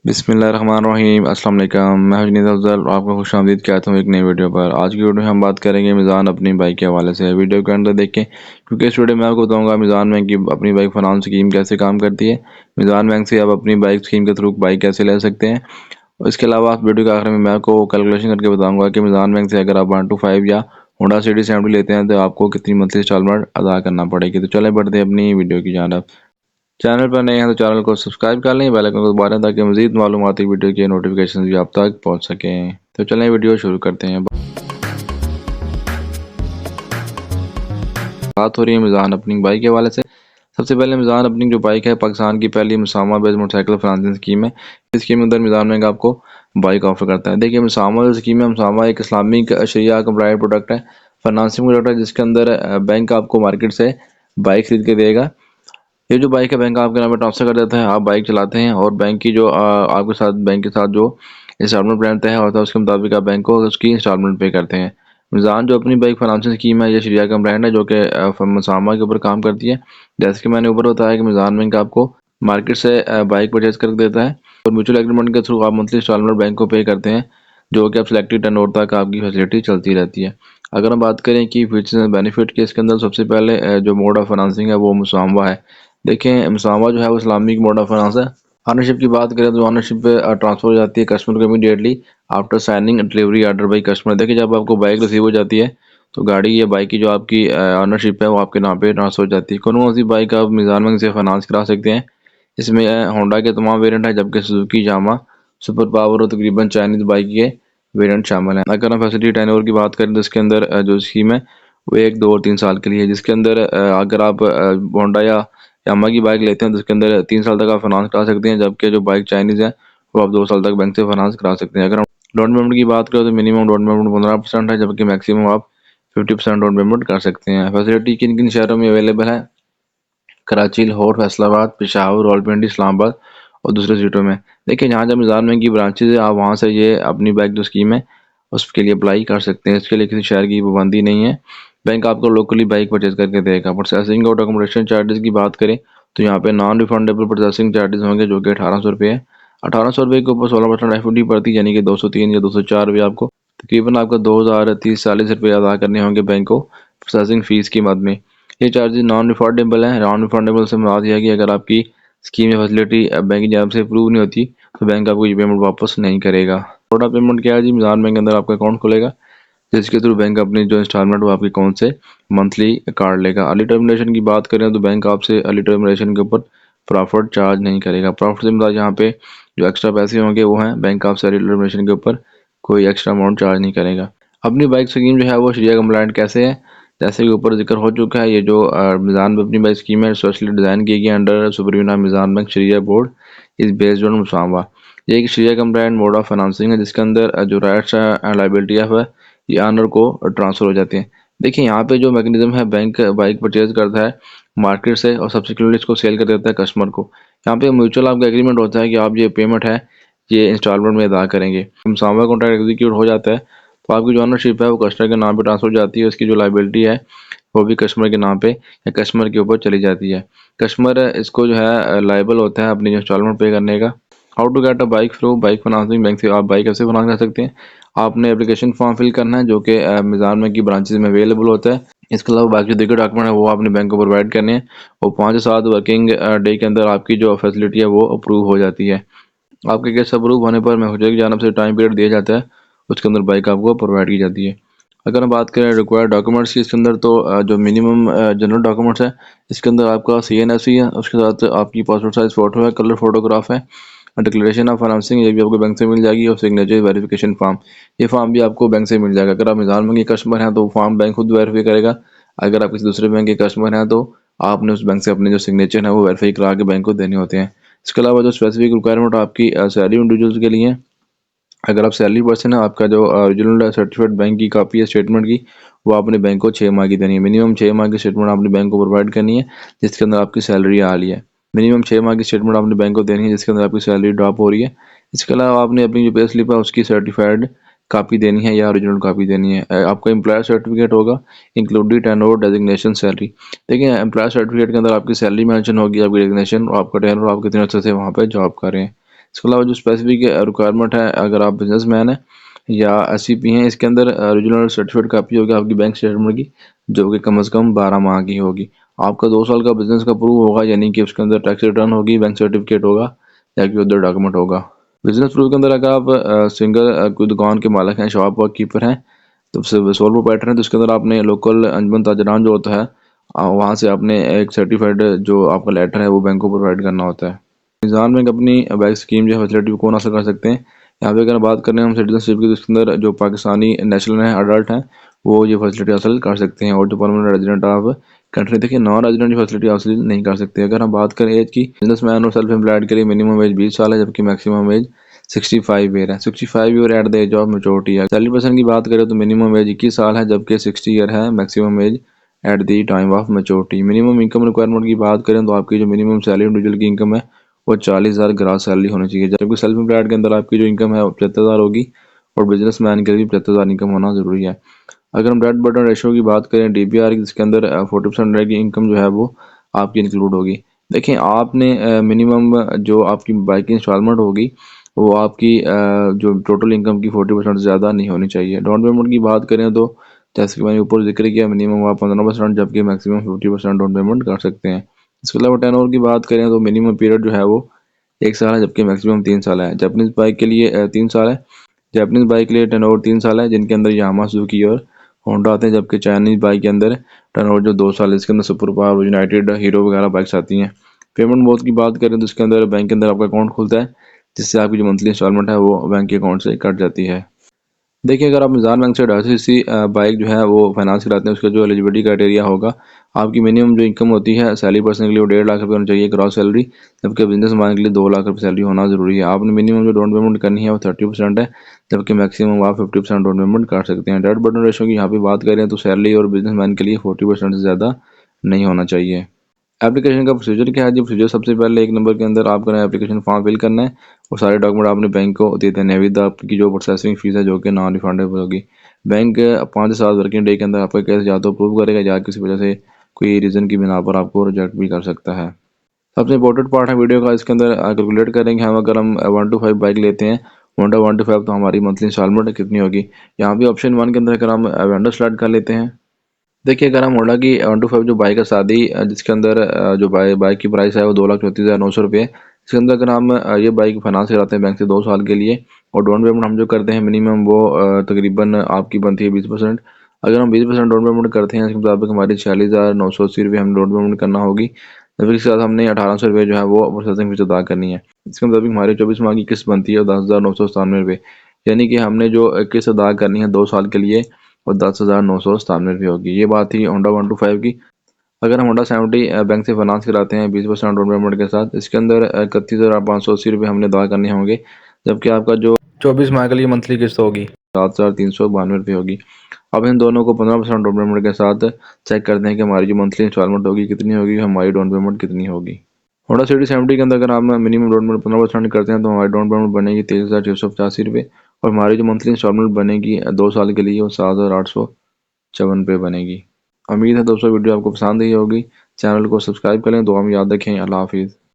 बिस्मिल्लाहिर्रहमानिर्रहीम अस्सलाम वालेकुम। मैं जुनैद अफजल आपका खुशामदीद कहता हूँ एक नई वीडियो पर। आज की वीडियो में हम बात करेंगे मीज़ान अपनी बाइक के हवाले से। वीडियो के अंदर देखें क्योंकि इस वीडियो में आपको बताऊंगा मीज़ान बैंक की अपनी बाइक फाइनेंस स्कीम कैसे काम करती है, मीज़ान बैंक से आप अपनी बाइक स्कीम के थ्रू बाइक कैसे ले सकते हैं। और इसके अलावा आप वीडियो के आखिर में मैं आपको कैलकुलेशन करके बताऊँगा कि मीज़ान बैंक से अगर आप 125 या होंडा सिटी 70 लेते हैं तो आपको कितनी मंथली इंस्टॉलमेंट अदा करना पड़ेगी। तो चले बढ़ते हैं अपनी वीडियो की जानिब। चैनल पर नए हैं तो चैनल को सब्सक्राइब कर लें, बेल आइकन को दबा लें ताकि मज़ीद मालूमाती वीडियो के नोटिफिकेशन भी आप तक पहुंच सकें। तो चलें वीडियो शुरू करते हैं। बात हो रही है मीज़ान अपनी बाइक के हवाले से। सबसे पहले मीज़ान अपनी जो बाइक है पाकिस्तान की पहली Musama based motorcycle financing scheme है। इस स्कीम के अंदर मीज़ान बैंक आपको बाइक ऑफर करता है। देखिए मुसामा जो स्कीम है, मुसामा एक इस्लामिक शरिया कंप्लाइंट प्रोडक्ट है, फाइनेंसिंग प्रोडक्ट है, जिसके अंदर बैंक आपको मार्केट से बाइक खरीद के देगा। ये जो बाइक है बैंक आपके नाम पे ट्रांसफर कर देता है, आप बाइक चलाते हैं और बैंक की जो आपके साथ बैंक के साथ जो इंस्टॉलमेंट प्लान तय होता है उसके मुताबिक आप बैंक को उसकी इंस्टॉलमेंट पे करते हैं। मिज़ान जो अपनी बाइक फाइनेंसिंग स्कीम है ये शरिया का ब्रांड है जो कि मुसामा के ऊपर काम करती है। जैसे कि मैंने ऊपर बताया कि मिज़ान बैंक आपको मार्केट से बाइक परचेज कर देता है और म्यूचुअल एग्रीमेंट के थ्रू आप मंथली इंस्टॉलमेंट बैंक को पे करते हैं, जो कि आप सिलेक्टेड टर्न तक आपकी फैसिलिटी चलती रहती है। अगर हम बात करें कि फीचर्स एंड बेनिफिट के, इसके अंदर सबसे पहले जो मोड ऑफ फाइनेंसिंग है वो मुसामा है। देखें मुसावा जो है वो इस्लामिक मोड ऑफ फाइनेंस है। ऑनरशिप की बात करें तो ऑनरशिप पे ट्रांसफर हो जाती है कस्टमर को immediately after signing delivery order by customer. देखिए जब आपको बाइक रिसीव हो जाती है तो गाड़ी या बाइक की जो आपकी ऑनरशिप है वो आपके नाम पे ट्रांसफर हो जाती है। कौन सी बाइक आप मिज़ान बैंक से फाइनेंस करा सकते हैं। इसमें होंडा के तमाम वेरिएंट है, जबकि सुजुकी जामा सुपर पावर और तकरीबन चाइनीज बाइक के वेरिएंट शामिल हैं। अगर हम फैसिलिटी टेन्योर की बात करें तो इसके अंदर जो स्कीम है वो 1 2 और 3 साल के लिए है, जिसके अंदर अगर आप होंडा या यामा की बाइक लेते हैं तो उसके अंदर 3 साल तक आप फाइनेंस करा सकते हैं, जबकि जो बाइक चाइनीज़ है वो आप 2 साल तक बैंक से फाइनेंस करा सकते हैं। अगर हम डाउन पेमेंट की बात करें तो मिनिमम डाउन पेमेंट 15% है, जबकि मैक्सिमम आप 50% डाउन पेमेंट कर सकते हैं। फैसिलिटी किन किन शहरों में अवेलेबल है? कराची, लाहौर, फैसलाबाद, पेशावर, रावलपिंडी, इस्लामाबाद और दूसरे सीटों में। देखिए जहाँ जहाँ मिज़ान बैंक की ब्रांचेज है आप वहाँ से ये अपनी बाइक जो स्कीम है उसके लिए अप्लाई कर सकते हैं। इसके लिए किसी शहर की पाबंदी नहीं है, बैंक आपको लोकली बाइक परचेज करके देगा। प्रोसेसिंग और डॉक्यूमेंटेशन चार्जेस की बात करें तो यहाँ पे नॉन रिफंडेबल प्रोसेसिंग चार्जेस होंगे जो कि 1800 रुपये है। 1800 रुपये के ऊपर 16% एफ पड़ती है, यानी कि 203 या 204 रुपये आपको तकरीबन आपका 2030-40 रुपये अदा करने होंगे बैंक को प्रोसेसिंग फ़ीस की मद में। ये चार्जेस नॉन रिफंडेबल हैं। नॉन रिफंडेबल से मुराद यह है कि अगर आपकी स्कीम या फैसिलिटी बैंक की जानब से अप्रूव नहीं होती तो बैंक आपको ये पेमेंट वापस नहीं करेगा। थोड़ा पेमेंट क्या है जी, मिज़ान बैंक के अंदर आपका अकाउंट खुलेगा जिसके थ्रू बैंक अपनी जो इंस्टॉलमेंट वो आपके अकाउंट से मंथली काट लेगा। अर्ली टर्मिनेशन की बात करें तो बैंक आपसे अर्ली टर्मिनेशन के ऊपर प्रॉफिट चार्ज नहीं करेगा। प्रॉफिट से मतलब यहाँ पे जो एक्स्ट्रा पैसे होंगे वो हैं, बैंक आपसे अर्ली टर्मिनेशन के ऊपर कोई एक्स्ट्रा अमाउंट चार्ज नहीं करेगा। अपनी बाइक स्कीम जो है वो शरिया कंप्लाइंट कैसे है, जैसे कि ऊपर जिक्र हो चुका है, ये जो मिज़ान अपनी बाइक स्कीम है स्पेशली डिज़ाइन की गई अंडर सुपरवीना मिज़ान बैंक शरिया बोर्ड इस बेस्ड ऑन मुसावा। ये एक शरिया कंप्लाइंट मोड ऑफ फाइनेंसिंग है जिसके अंदर जो राइट्स एंड लायबिलिटी है ये ऑनर को ट्रांसफ़र हो जाते हैं। देखिए यहाँ पे जो मैकेनिज्म है, बैंक बाइक परचेज करता है मार्केट से और सब्सिक्वेंटली इसको सेल कर देता है कस्टमर को। यहाँ पे म्यूचुअल आपका एग्रीमेंट होता है कि आप ये पेमेंट है ये इंस्टॉलमेंट में अदा करेंगे। मुसावा कॉन्ट्रैक्ट एग्जीक्यूट हो जाता है तो आपकी जो ऑनरशिप है वो कस्टमर के नाम पे ट्रांसफर हो जाती है, उसकी जो लायबिलिटी है वो भी कस्टमर के नाम पे या कस्टमर के ऊपर चली जाती है। कस्टमर इसको जो है लायबल होता है अपनी इंस्टॉलमेंट पे करने का। How to get a bike through bike financing bank से आप बाइक कैसे फाइनेंस कर सकते हैं। आपने एप्लीकेशन फॉर्म फिल करना है जो कि मिज़ान बैंक की ब्रांचेज में अवेलेबल होता है। इसके अलावा बाकी जो डॉक्यूमेंट है वो आपने बैंक को प्रोवाइड करने हैं और 5 से 7 वर्किंग डे के अंदर आपकी जो फैसिलिटी है वो अप्रूव हो जाती है। आपके केस अप्रूव होने पर मैनेजर की जानब से टाइम पीरियड दिया जाता है, उसके अंदर बाइक आपको प्रोवाइड की जाती है। अगर हम बात करें रिक्वायर्ड डॉक्यूमेंट्स की, इसके अंदर तो जो मिनिमम जनरल डॉक्यूमेंट्स है इसके अंदर आपका CNFC है, उसके साथ आपकी पासपोर्ट साइज फ़ोटो है, कलर फोटोग्राफ है, डिक्लेरेशन ऑफ फाइनेंसिंग ये भी आपको बैंक से मिल जाएगी और सिग्नेचर वेरिफिकेशन फॉर्म, ये फॉर्म भी आपको बैंक से मिल जाएगा। अगर आप मिज़ान बैंक के कस्टमर हैं तो फॉर्म बैंक खुद वेरीफाई करेगा। अगर आप किसी दूसरे बैंक के कस्टमर हैं तो आपने उस बैंक से अपने जो सिग्नेचर है वो वेरीफाई करा के बैंक को देने होते हैं। इसके अलावा जो स्पेसिफिक रिक्वायरमेंट आपकी सैलरी इंडिविजुअल्स के लिए, अगर आप सैलरी पर्सन है आपका जो ओरिजिनल सर्टिफिकेट बैंक की कापी है स्टेटमेंट की वो आपने बैंक को 6 माह की देनी है। मिनिमम 6 माह की स्टेटमेंट आपने बैंक को प्रोवाइड करनी है जिसके अंदर आपकी सैलरी आ रही है। मिनिमम 6 माह की स्टेटमेंट आपने बैंक को देनी है जिसके अंदर आपकी सैलरी ड्रॉप हो रही है। इसके अलावा आपने अपनी जो पे स्लिप है उसकी सर्टिफाइड कापी देनी है या ओरिजिनल कापी देनी है। आपका एम्प्लॉयर सर्टिफिकेट होगा इंक्लूडेड टेनोर डेजिग्नेशन सैलरी। देखिए एम्प्लॉयर सर्टिफिकेट के अंदर आपकी सैलरी मेंशन होगी, आपकी डेजिग्नेशन और आपका टेनोर, आप कितने अच्छे से वहाँ पे जॉब कर रहे हैं। इसके अलावा जो स्पेसिफिक रिक्वायरमेंट है, अगर आप बिजनेसमैन हैं या SCP हैं, इसके अंदर रीजनल सर्टिफिकेट कापी होगी आपकी बैंक स्टेटमेंट की, जो कि कम से कम 12 माह की होगी। आपका 2 साल का बिजनेस का प्रूफ होगा, यानी कि उसके अंदर टैक्स रिटर्न होगी, बैंक सर्टिफिकेट होगा या कोई अदर डॉक्यूमेंट होगा। बिजनेस प्रूफ के अंदर अगर आप सिंगल कोई दुकान के मालिक हैं, शॉप कीपर हैं, तो सोल प्रोप्राइटर हैं, तो उसके अंदर आपने लोकल अंजमन ताजरान जो होता है, वहाँ से आपने एक सर्टिफाइड जो आपका लेटर है वो बैंक को प्रोवाइड करना होता है। निज़ाम बैंक अपनी बैंक स्कीम जो फैसिलिटी को कौन हासिल कर सकते हैं, यहाँ पे अगर बात करें हम सिटीजनशिप की, तो इसके अंदर जो पाकिस्तानी नेशनल हैं, अडल्ट हैं, वो ये फैसिलिटी हासिल कर सकते हैं। और जो परमानेंट रेजिडेंट ऑफ कंट्री, देखिए नॉन रेजिडेंट फैसिलिटी हासिल नहीं कर सकते। अगर हम बात करें एज की, बिजनेसमैन और सेल्फ एम्प्लॉयड के लिए मिनिमम एज 20 साल है, जबकि मैक्सिमम एज 65 ईयर है। 65 year at the age of maturity है। सैलरी पर्सन की बात करें तो मिनिमम एज 21 साल है, जबकि 60 ईयर है maximum age at the time of maturity. Minimum income requirement की बात करें तो आपकी जो मिनिमम सैलरी इंडिविजुअल की इनकम है वो 40,000 ग्रास सैलरी होनी चाहिए, जबकि सेल्फ एम्प्लॉयड के अंदर आपकी जो इनकम है वो 75,000 होगी और बिजनेस मैन के लिए 75,000 इनकम होना जरूरी है। अगर हम डेट बर्डन रेशियो की बात करें DBR, इसके अंदर 40% की इनकम जो है वो आपकी इंक्लूड होगी। देखें, आपने मिनिमम जो आपकी बाइक की इंस्टॉलमेंट होगी वो आपकी जो टोटल इनकम की 40% से ज़्यादा नहीं होनी चाहिए। डाउन पेमेंट की बात करें तो जैसे कि मैंने ऊपर जिक्र किया, मिनिमम आप 15%, जबकि मैक्सिमम 50% डाउन पेमेंट कर सकते हैं। इसके अलावा टेन ओवर की बात करें तो मिनिमम पीरियड जो है वो 1 साल है, जबकि मैक्सिमम 3 साल है। जापानीज बाइक के लिए 3 साल है। जापानीज बाइक के लिए टर्न ओवर 3 साल है, जिनके अंदर यामाहा, सुजुकी और होंडा आते हैं, जबकि चाइनीज बाइक के अंदर टर्न ओवर जो 2 साल है, इसके अंदर सुपर पावर, यूनाइटेड, हीरो वगैरह बाइक्स आती हैं। पेमेंट मोड की बात करें तो इसके अंदर बैंक के अंदर आपका अकाउंट खुलता है, जिससे आपकी जो मंथली इंस्टॉलमेंट है वो बैंक के अकाउंट से कट जाती है। देखिए, अगर आप निज़ाम बैंक से 250cc बाइक जो है वो फाइनेंस कराते हैं, उसका जो एलिजिबिलिटी क्राइटेरिया होगा, आपकी मिनिमम जो इनकम होती है सैलरी पर्सन के लिए वो 1.5 लाख रुपये होनी चाहिए ग्रॉस सैलरी, जबकि बिजनेस मैन के लिए 2 लाख रुपये सैलरी होना जरूरी है। आपने मिनिमम जो डाउन पेमेंट करनी है वो 30% है, जबकि मैक्सिमम आप 50% डाउन पेमेंट कर सकते हैं। डेट बर्डन रेशो की यहाँ पे बात करें तो सैलरी और बिजनेस मैन के लिए 40% से ज़्यादा नहीं होना चाहिए। एप्लीकेशन का प्रोसीजर क्या है जी? प्रोसीजर सबसे पहले 1 नंबर के अंदर आपको एप्लीकेशन फॉर्म फिल करना है और सारे डॉक्यूमेंट आपने बैंक को दे देने हैं विद आपकी जो प्रोसेसिंग फीस है, जो कि नॉन रिफंडेबल होगी। बैंक 5 से 7 वर्किंग डे के अंदर आपका केस या तो अप्रूव करेगा या किसी वजह से कोई रीज़न की बिना पर आपको रिजेक्ट भी कर सकता है। सबसे इंपॉर्टेंट पार्ट है वीडियो का, इसके अंदर कैलकुलेट करेंगे हम, अगर हम 1 to 5 बाइक लेते हैं, होंडा 1 to 5, तो हमारी मंथली इंस्टॉलमेंट कितनी होगी। यहाँ भी ऑप्शन 1 के अंदर अगर हम वेंडर सेलेक्ट कर लेते हैं, देखिए अगर हम होंडा की 1 to 5 जो बाइक है शादी, जिसके अंदर जो बाइक की प्राइस है वो 2,34,900 रुपये है। इसके अंदर अगर हम ये बाइक फाइनेंस कराते हैं बैंक से 2 साल के लिए, और डाउन पेमेंट हम जो करते हैं मिनिमम वो तकरीबन आपकी बनती है 20%। अगर हम 20% डाउन पेमेंट करते हैं, इसके मुताबिक हमारी 46,980 रुपये हम डाउन पेमेंट करना होगी, जबकि इसके साथ हमने 1,800 रुपये जो है वो प्रोसेसिंग फीस अदा करनी है। इसके मुताबिक हमारी 24 माह की किस्त बनती है 10,997 रुपये, यानी कि हमने जो किस्त अदा करनी है 2 साल के लिए और 10,997 होगी। ये बात थी होंडा 1 to 5 की। अगर हम होंडा 70 बैंक से फाइनेंस कराते हैं 20% डाउन पेमेंट के साथ, इसके अंदर 31,580 रुपये हमने अदा करने होंगे, जबकि आपका जो 24 माह के लिए मंथली किस्त होगी 7,392 रुपये होगी। अब इन दोनों को 15% डाउन पेमेंट के साथ चेक करते हैं कि हमारी जो मंथली इंस्टॉलमेंट होगी कितनी होगी, हमारी डाउन पेमेंट कितनी होगी। होंडा सिटी 70 के अंदर अगर हम मिनिमम डाउन पेमेंट 15% करते हैं तो हमारी डाउन पेमेंट बनेगी 23,685 रुपये, और हमारी जो मंथली इंस्टॉलमेंट बनेगी 2 साल के लिए वो 7,854 रुपये बनेगी। उम्मीद है दोस्तों वीडियो आपको पसंद आई होगी। चैनल को सब्सक्राइब करें, दुआ में याद रखें। अल्लाह हाफिज़।